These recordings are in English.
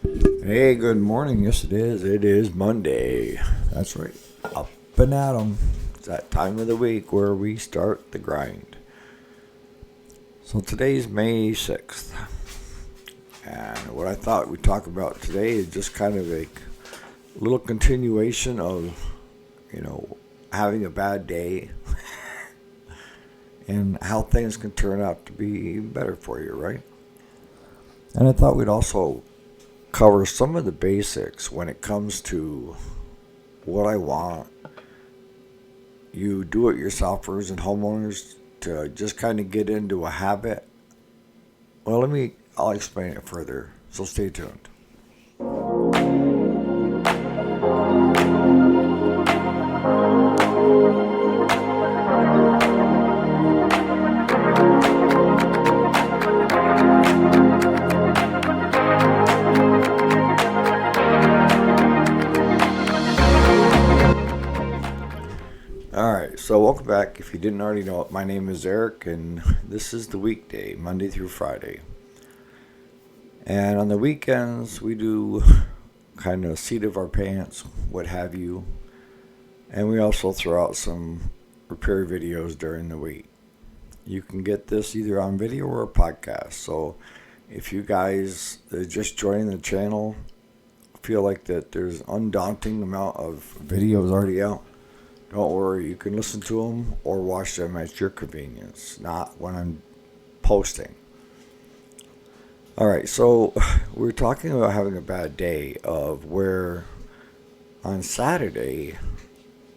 Hey, good morning. Yes, it is. It is Monday. That's right. Up and at 'em. It's that time of the week where we start the grind. So today's May 6th. And what I thought we'd talk about today is just kind of a little continuation of, you know, having a bad day and how things can turn out to be better for you, right? And I thought we'd also cover some of the basics when it comes to what I want you do it yourselfers and homeowners to just kind of get into a habit. Well, I'll explain it further. So stay tuned. All right, so welcome back. If you didn't already know it, my name is Eric, and this is the weekday, Monday through Friday. And on the weekends, we do kind of seat of our pants, what have you. And we also throw out some repair videos during the week. You can get this either on video or a podcast. So if you guys are just joining the channel, feel like that there's undaunting amount of videos already out, don't worry. You can listen to them or watch them at your convenience, not when I'm posting. All right, so we're talking about having a bad day of where on Saturday,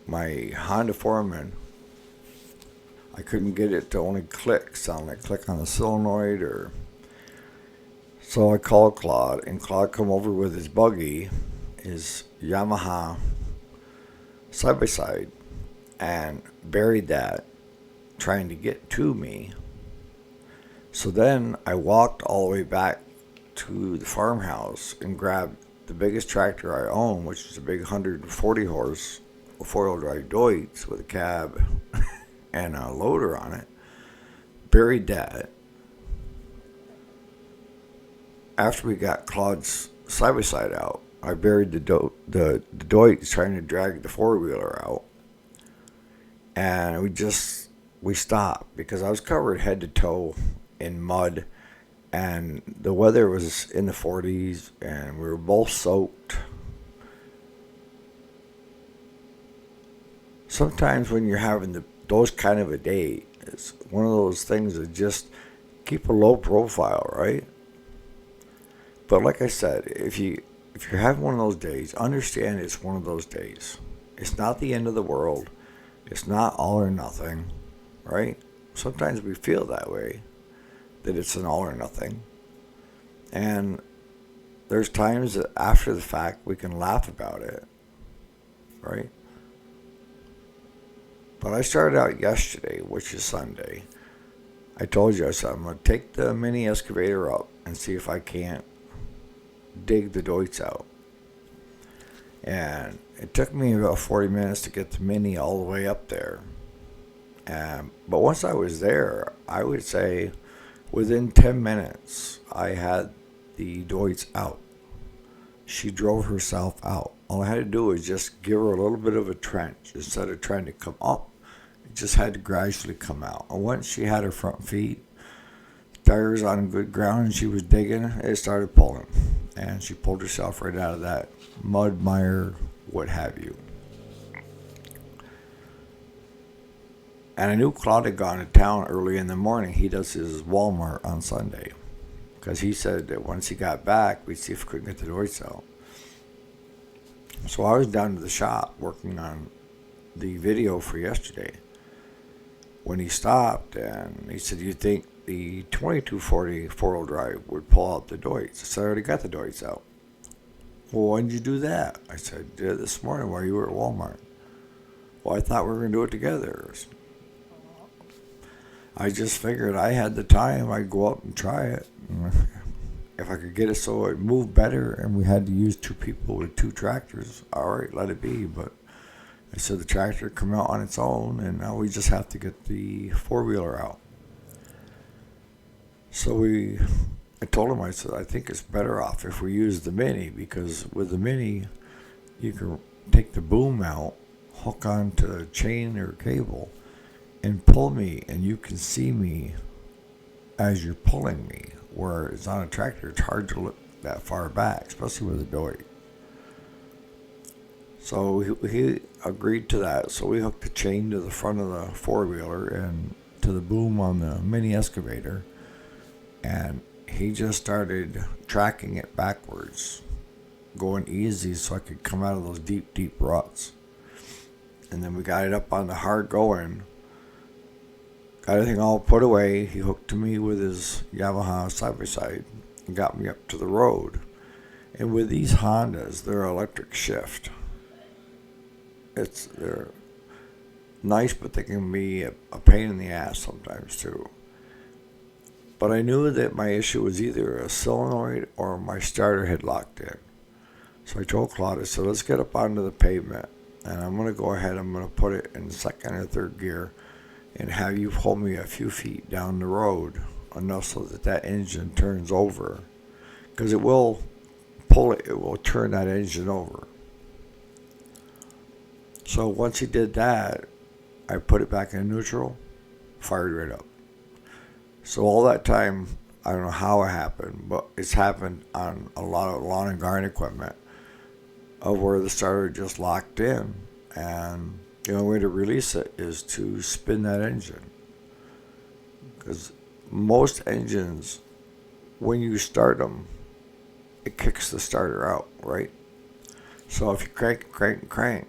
my Honda Foreman, I couldn't get it to only click, sound like click on the solenoid or. So I called Claude, and Claude come over with his buggy, his Yamaha side by side, and buried that, trying to get to me. So then I walked all the way back to the farmhouse and grabbed the biggest tractor I own, which is a big 140 horse four-wheel drive Deutz with a cab and a loader on it. Buried that. After we got Claude's side by side out, I buried the Deutz trying to drag the four wheeler out, and we stopped because I was covered head to toe in mud, and the weather was in the 40s, and we were both soaked. Sometimes when you're having those kind of a day, it's one of those things that just keep a low profile, right? But like I said, if you're having one of those days, understand it's one of those days. It's not the end of the world. It's not all or nothing, right? Sometimes we feel that way, that it's an all or nothing. And there's times that after the fact we can laugh about it, right? But I started out yesterday, which is Sunday. I told you, I said, I'm going to take the mini excavator up and see if I can't dig the Deutz out. And it took me about 40 minutes to get the mini all the way up there. But once I was there, I would say within 10 minutes, I had the Deutz out. She drove herself out. All I had to do was just give her a little bit of a trench. Instead of trying to come up, it just had to gradually come out. And once she had her front feet, tires on good ground, and she was digging, it started pulling. And she pulled herself right out of that mud, mire, what have you. And I knew Claude had gone to town early in the morning. He does his Walmart on Sunday. Because he said that once he got back, we'd see if we could get the Deutz out. So I was down to the shop working on the video for yesterday. When he stopped and he said, you think the 2240 four-wheel drive would pull out the Deutz? I said, I already got the Deutz out. Well, when did you do that? I said, did it this morning while you were at Walmart. Well, I thought we were going to do it together. I just figured I had the time, I'd go up and try it. If I could get it so it moved better and we had to use two people with two tractors, all right, let it be. But I said the tractor come out on its own, and now we just have to get the four-wheeler out. So we I told him, I said, I think it's better off if we use the Mini, because with the Mini, you can take the boom out, hook onto a chain or cable, and pull me, and you can see me as you're pulling me. Where it's on a tractor, it's hard to look that far back, especially with a dory. So he agreed to that. So we hooked the chain to the front of the four-wheeler and to the boom on the mini excavator, and he just started tracking it backwards, going easy so I could come out of those deep, deep ruts. And then we got it up on the hard going, got everything all put away. He hooked to me with his Yamaha side-by-side and got me up to the road. And with these Hondas, they're electric shift. They're nice, but they can be a pain in the ass sometimes too. But I knew that my issue was either a solenoid or my starter had locked in. So I told Claude, I said, let's get up onto the pavement, and I'm going to go ahead, I'm going to put it in second or third gear and have you pull me a few feet down the road enough so that engine turns over. Because it will pull it, it will turn that engine over. So once he did that, I put it back in neutral, fired right up. So all that time, I don't know how it happened, but it's happened on a lot of lawn and garden equipment of where the starter just locked in, and the only way to release it is to spin that engine. Because most engines, when you start them, it kicks the starter out, right? So if you crank,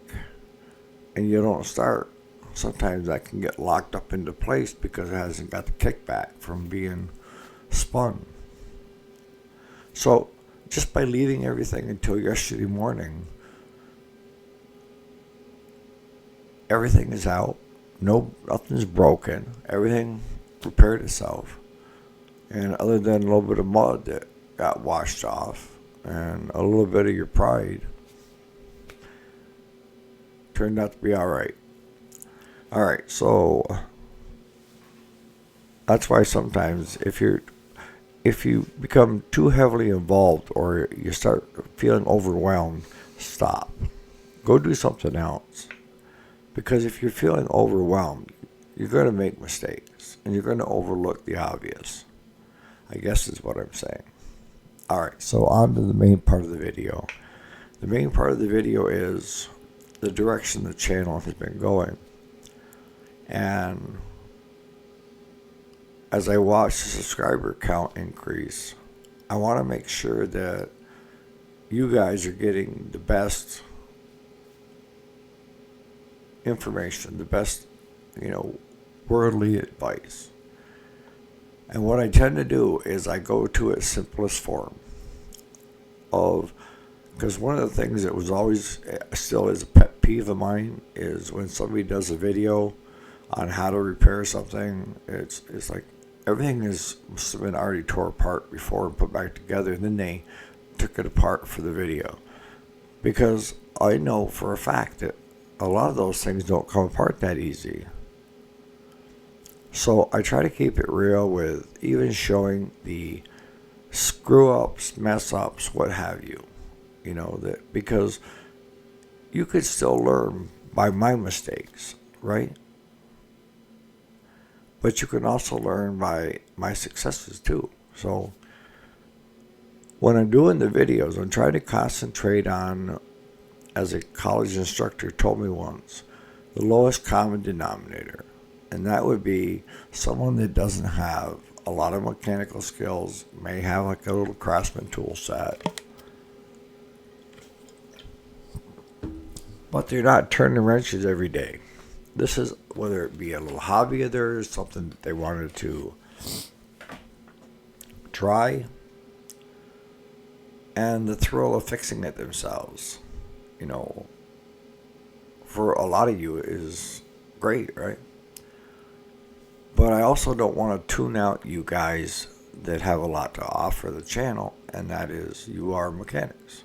and you don't start, sometimes that can get locked up into place because it hasn't got the kickback from being spun. So just by leaving everything until yesterday morning, everything is out. Nothing's broken. Everything repaired itself. And other than a little bit of mud that got washed off and a little bit of your pride, turned out to be all right. All right, so that's why sometimes if you become too heavily involved or you start feeling overwhelmed, stop. Go do something else. Because if you're feeling overwhelmed, you're going to make mistakes and you're going to overlook the obvious, I guess is what I'm saying. All right, so on to the main part of the video. The main part of the video is the direction the channel has been going. And as I watch the subscriber count increase, I want to make sure that you guys are getting the best information, the best, worldly advice. And what I tend to do is I go to its simplest form because one of the things that was always, still is a pet peeve of mine, is when somebody does a video on how to repair something, it's like everything must have been already tore apart before and put back together, and then they took it apart for the video. Because I know for a fact that a lot of those things don't come apart that easy. So I try to keep it real with even showing the screw ups, mess ups, what have you. That because you could still learn by my mistakes, right? But you can also learn by my successes too. So when I'm doing the videos, I'm trying to concentrate on, as a college instructor told me once, the lowest common denominator. And that would be someone that doesn't have a lot of mechanical skills, may have like a little Craftsman tool set, but they're not turning wrenches every day. This is whether it be a little hobby of theirs, something that they wanted to try, and the thrill of fixing it themselves, for a lot of you is great, right? But I also don't want to tune out you guys that have a lot to offer the channel, and that is you are mechanics.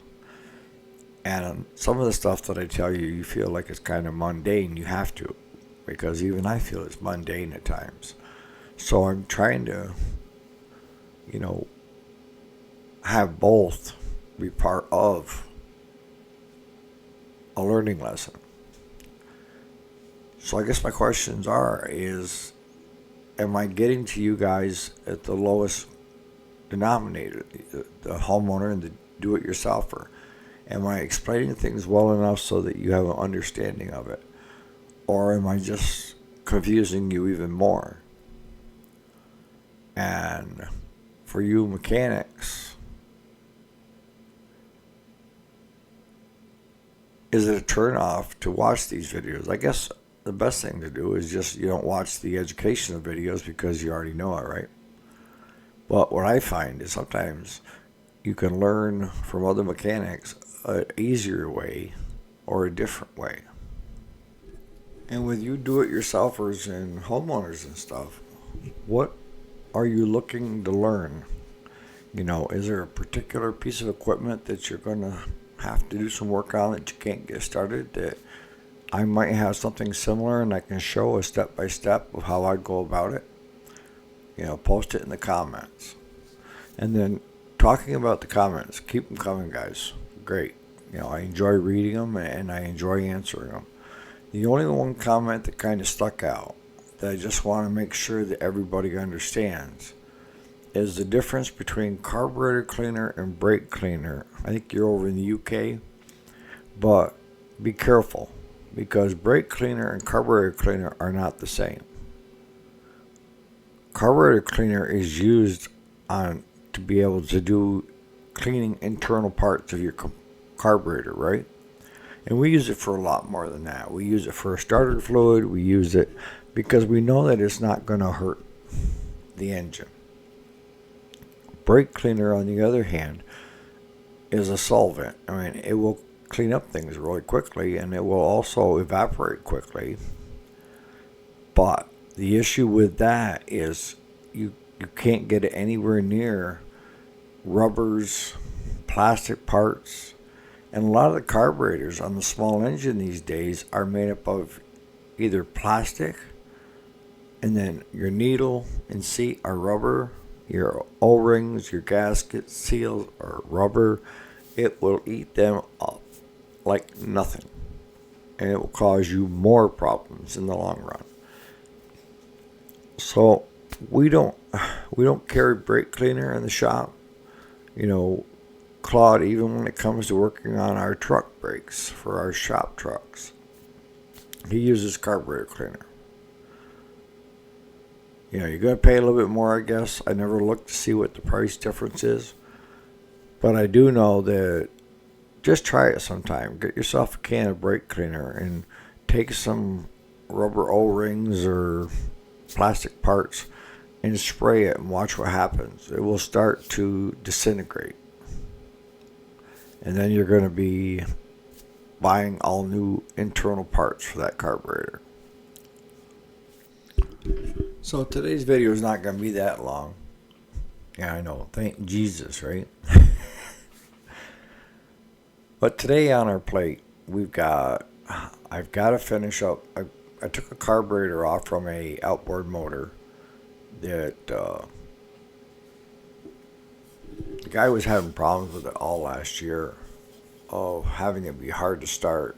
And some of the stuff that I tell you, you feel like it's kind of mundane. You have to, because even I feel it's mundane at times. So I'm trying to, have both be part of a learning lesson. So I guess my questions is, am I getting to you guys at the lowest denominator, the homeowner and the do-it-yourselfer? Am I explaining things well enough so that you have an understanding of it? Or am I just confusing you even more? And for you mechanics, is it a turn-off to watch these videos? I guess the best thing to do is just you don't watch the educational videos because you already know it, right? But what I find is sometimes you can learn from other mechanics an easier way or a different way. And with you do-it-yourselfers and homeowners and stuff, what are you looking to learn? Is there a particular piece of equipment that you're going to have to do some work on that you can't get started, that I might have something similar and I can show a step-by-step of how I go about it? Post it in the comments. And then talking about the comments, keep them coming, guys. Great. I enjoy reading them and I enjoy answering them. The only one comment that kind of stuck out that I just want to make sure that everybody understands is the difference between carburetor cleaner and brake cleaner. I think you're over in the UK, but be careful because brake cleaner and carburetor cleaner are not the same. Carburetor cleaner is used to be able to do cleaning internal parts of your carburetor, right? And we use it for a lot more than that. We use it for starter fluid. We use it because we know that it's not going to hurt the engine. Brake cleaner, on the other hand, is a solvent. It will clean up things really quickly and it will also evaporate quickly. But the issue with that is you can't get it anywhere near rubbers, plastic parts, and a lot of the carburetors on the small engine these days are made up of either plastic, and then your needle and seat are rubber, your O-rings, your gasket seals are rubber. It will eat them up like nothing, and it will cause you more problems in the long run. So we don't carry brake cleaner in the shop. Claude, even when it comes to working on our truck brakes for our shop trucks, he uses carburetor cleaner. You're going to pay a little bit more, I guess. I never looked to see what the price difference is. But I do know that just try it sometime. Get yourself a can of brake cleaner and take some rubber O-rings or plastic parts and spray it and watch what happens. It will start to disintegrate. And then you're going to be buying all new internal parts for that carburetor. So today's video is not going to be that long. Yeah, I know. Thank Jesus, right? But today on our plate, I've got to finish up. I took a carburetor off from a outboard motor that the guy was having problems with it all last year of having it be hard to start.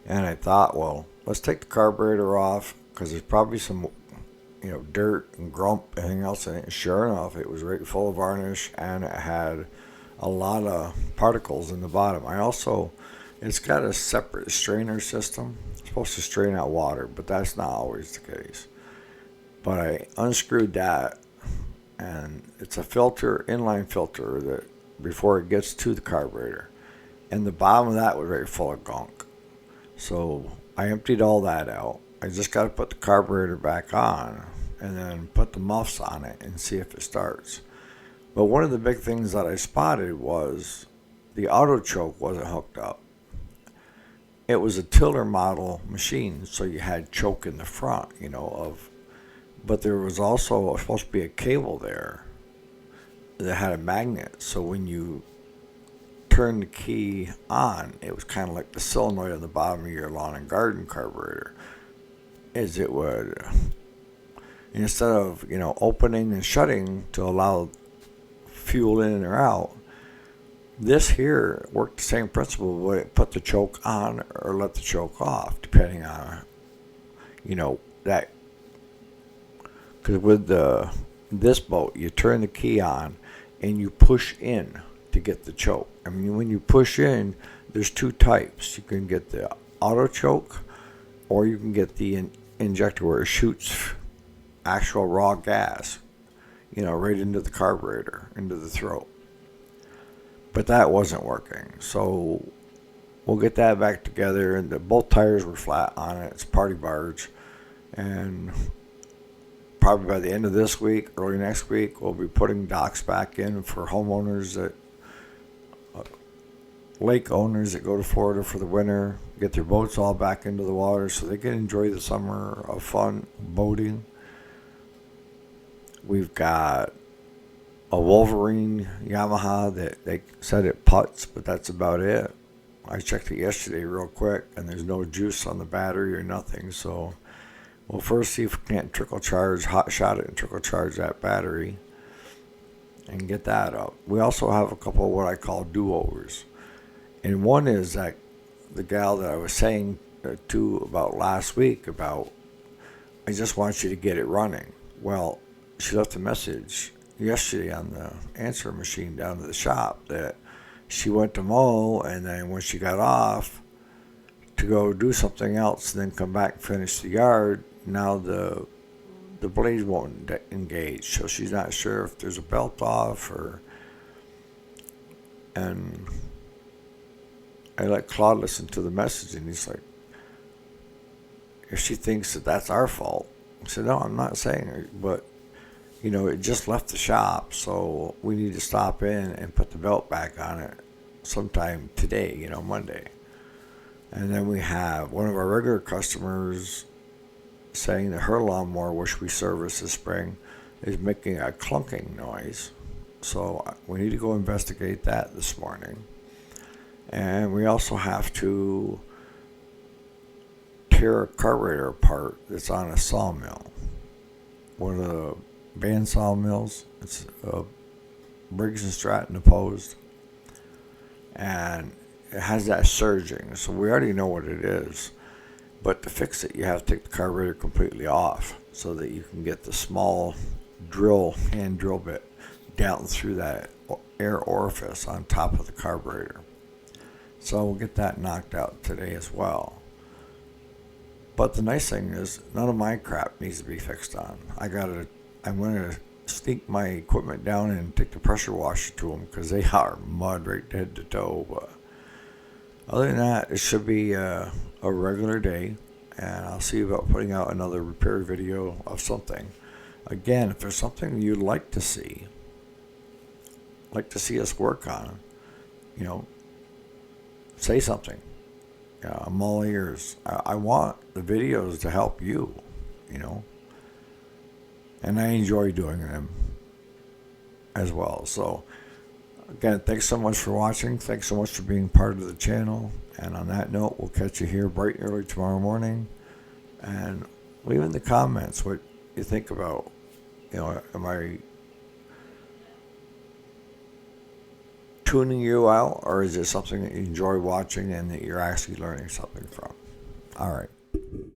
And I thought, well, let's take the carburetor off because there's probably some dirt and grump and everything else in it. And sure enough, it was right full of varnish and it had a lot of particles in the bottom. It's got a separate strainer system. It's supposed to strain out water, but that's not always the case. But I unscrewed that, and it's a filter, inline filter, that before it gets to the carburetor. And the bottom of that was very full of gunk. So I emptied all that out. I just got to put the carburetor back on and then put the muffs on it and see if it starts. But one of the big things that I spotted was the auto choke wasn't hooked up. It was a tiller model machine, so you had choke in the front, but there was also supposed to be a cable there that had a magnet. So when you turn the key on, it was kind of like the solenoid on the bottom of your lawn and garden carburetor. As it would, instead of opening and shutting to allow fuel in or out, This here worked the same principle, would it put the choke on or let the choke off, depending on, that. Because with this boat, you turn the key on and you push in to get the choke. I mean, when you push in, there's two types. You can get the auto choke, or you can get the injector where it shoots actual raw gas, right into the carburetor, into the throat. But that wasn't working. So we'll get that back together. And both tires were flat on it. It's a party barge. And probably by the end of this week, early next week, we'll be putting docks back in for homeowners that, lake owners that go to Florida for the winter, get their boats all back into the water so they can enjoy the summer of fun boating. We've got a Wolverine Yamaha that they said it putts, but that's about it. I checked it yesterday real quick, and there's no juice on the battery or nothing. So we'll first see if we can't hot shot it and trickle charge that battery and get that up. We also have a couple of what I call do-overs. And one is that the gal that I was saying to about last week about, I just want you to get it running. Well, she left a message yesterday on the answer machine down to the shop that she went to mow, and then when she got off to go do something else and then come back and finish the yard, now the blades won't engage. So she's not sure if there's a belt off and I let Claude listen to the message, and he's like, if she thinks that that's our fault. I said, no, I'm not saying it, but it just left the shop, so we need to stop in and put the belt back on it sometime today, Monday. And then we have one of our regular customers saying that her lawnmower, which we serviced this spring, is making a clunking noise. So we need to go investigate that this morning. And we also have to tear a carburetor apart that's on a sawmill. One of the band sawmills. It's Briggs & Stratton opposed. And it has that surging. So we already know what it is. But to fix it, you have to take the carburetor completely off so that you can get the small hand drill bit down through that air orifice on top of the carburetor. So we'll get that knocked out today as well. But the nice thing is, none of my crap needs to be fixed on. I'm going to sneak my equipment down and take the pressure washer to them because they are mud right head to toe. But other than that, it should be a regular day, and I'll see about putting out another repair video of something. Again, if there's something you'd like to see us work on, say something. I'm all ears. I want the videos to help you, and I enjoy doing them as well. So, again, thanks so much for watching. Thanks so much for being part of the channel. And on that note, we'll catch you here bright and early tomorrow morning. And leave in the comments what you think about, am I tuning you out, or is it something that you enjoy watching and that you're actually learning something from? All right.